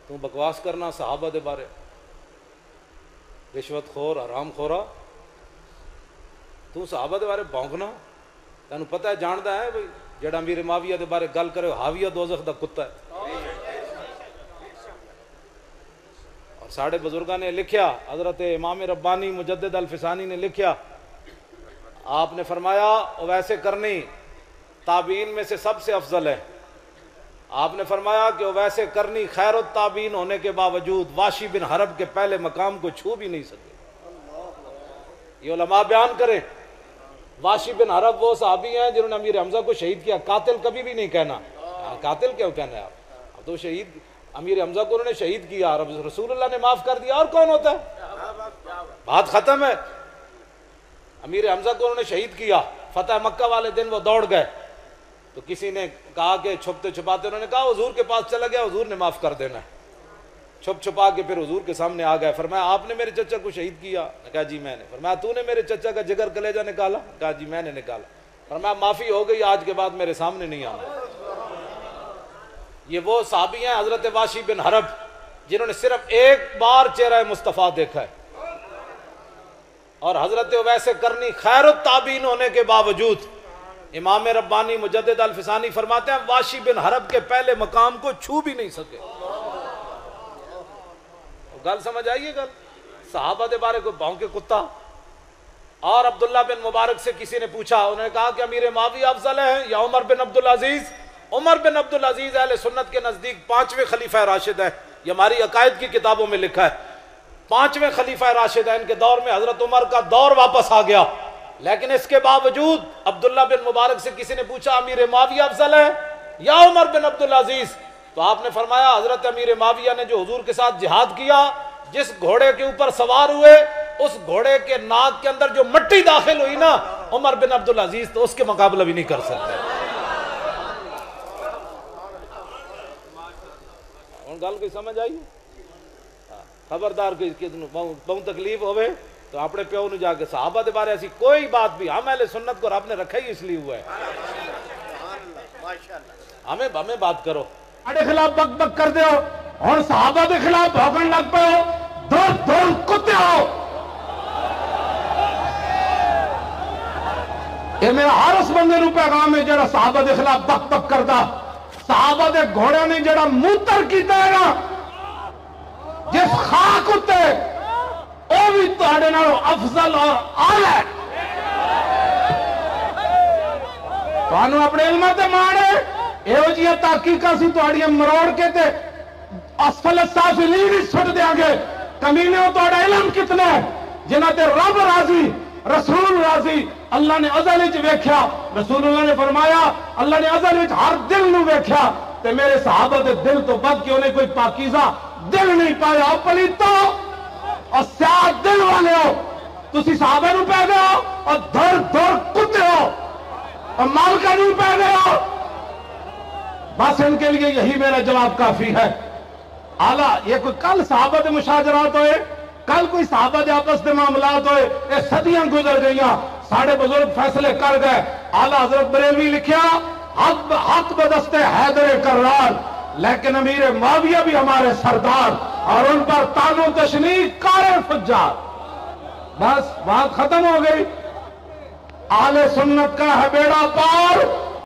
तू बकवास करना सहाबा दे बारे, रिश्वत खोर हराम खोरा, तू सहाबा दे बारे भौंकना। तेन पता है, जानता है भाई जेड़ा अमीर माविया दे बारे गल करे हाविया दोज़ख दा कुत्ता है। और साढ़े बुजुर्गों ने लिखा, हजरत इमाम रब्बानी मुजद्दिद अल फिसानी ने लिखा, आपने फरमाया वैसे करनी ताबीन में से सबसे अफजल है। आपने फरमाया कि वैसे करनी खैर ताबीन होने के बावजूद वाशी बिन हरब के पहले मकाम को छू भी नहीं सके। ये उलमा बयान करें, वाशी बिन हरब वो साहबी हैं जिन्होंने अमीर हमजा को शहीद किया। कातिल कभी भी नहीं कहना, कातिल क्यों कहना है आप? तो शहीद अमीर हमजा को उन्होंने शहीद किया, रसूलुल्लाह ने माफ कर दिया, और कौन होता है? बात खत्म है। अमीर हमजा को उन्होंने शहीद किया, फतेह मक्का वाले दिन वो दौड़ गए, तो किसी ने कहा कि छुपते छुपाते, उन्होंने कहा हुजूर के पास चला गया, हुजूर ने माफ कर देना। छुप छुपा के फिर हुजूर के सामने आ गए, फरमाया आपने मेरे चचा को शहीद किया? कहा जी मैंने। फरमाया तूने मेरे चचा का जिगर कलेजा निकाला? कहा जी मैंने निकाला। फरमाया माफी हो गई, आज के बाद मेरे सामने नहीं आना। ये वो साहबी हैं हजरत वाशी बिन हरब जिन्होंने सिर्फ एक बार चेहरा मुस्तफ़ा देखा है, और हजरत वैसे करनी खैर ताबीन होने के बावजूद इमाम रब्बानी मुजद्दिद अल फिसानी फरमाते हैं वाशी बिन हरब के पहले मकाम को छू भी नहीं सके। गल समझ आइए, गल सहाबा के बारे को भौंके कुत्ता। और अब्दुल्ला बिन मुबारक से किसी ने पूछा, उन्होंने कहा कि अमीर माविया अफजल है या उमर बिन अब्दुल अजीज? उमर बिन अब्दुल अजीज अहले सुन्नत के नजदीक 5वें खलीफा राशिद है। ये हमारी अकायद की किताबों में लिखा है, 5वें खलीफा राशिद है। इनके दौर में हजरत उमर का दौर वापस आ गया, लेकिन इसके बावजूद अब्दुल्ला बिन मुबारक से किसी ने पूछा अमीर माविया अफजल है या उमर बिन अब्दुल अजीज? तो आपने फरमाया हजरत अमीर माविया ने जो हुजूर के साथ जिहाद किया, जिस घोड़े के ऊपर सवार हुए उस घोड़े के नाक के अंदर जो मट्टी दाखिल हुई ना, उमर बिन अब्दुल अजीज तो उसके मुकाबला भी नहीं कर सकते। गल कोई समझ आई? खबरदार बहुत तकलीफ होवे तो अपने प्यो ने जाके सहाबा के बारे ऐसी कोई बात भी, हम अहले सुन्नत को रब ने रखा ही इसलिए हुआ है। हमें हमें बात करो, अरे खिलाफ बक बक कर दो और सहाबा के खिलाफ भौंकने लग पे हो, दो दो कुत्ते हो। ये मेरा हर उस बंदे नु पैगाम है जरा सहाबा के खिलाफ बक बक करता। सहाबा के घोड़े ने जरा मूतर कीता है ना, जिस खाक उत्ते वो भी तुहाडे नालों अफजल और आला है। तुहानू अपने इल्म ते माण है, एहो जी तहकीकां सी तुहाड़ियां मरोड़ के ते असफल साफिलीन ही सुट देंगे। कमीने तुहाडा इल्म कितना है जिन्हां ते रब राजी, रसूल राजी। अल्लाह ने अज़ल विच वेख्या, रसूलुल्लाह ने फरमाया अल्लाह ने अज़ल विच हर दिल नू वेख्या, ते मेरे सहाबा दे दिल तो बद के उन्हें कोई पाकीज़ा दिल नहीं पाया। पलीतो और स्याह दिल वाले हो, तुसी सहाबा नू पै गए हो और धर धर कुत्ते हो और मालका नू पै गए हो। बस इनके लिए यही मेरा जवाब काफी है। आला ये कोई कल सहाबा दे मुशाजरात होए, कल कोई सहाबा दे आपस दे मामलात होए, ये सदियां गुजर गईयां, साढ़े बुजुर्ग फैसले कर गए। आला हजरत बरेलवी लिखा हक बदस्ते हैदर कर्रार, लेकिन अमीर माविया भी हमारे सरदार और उन पर तानो तशनी कारे फज्जार। बस बात खत्म हो गई। आले सुन्नत का है बेड़ा पार।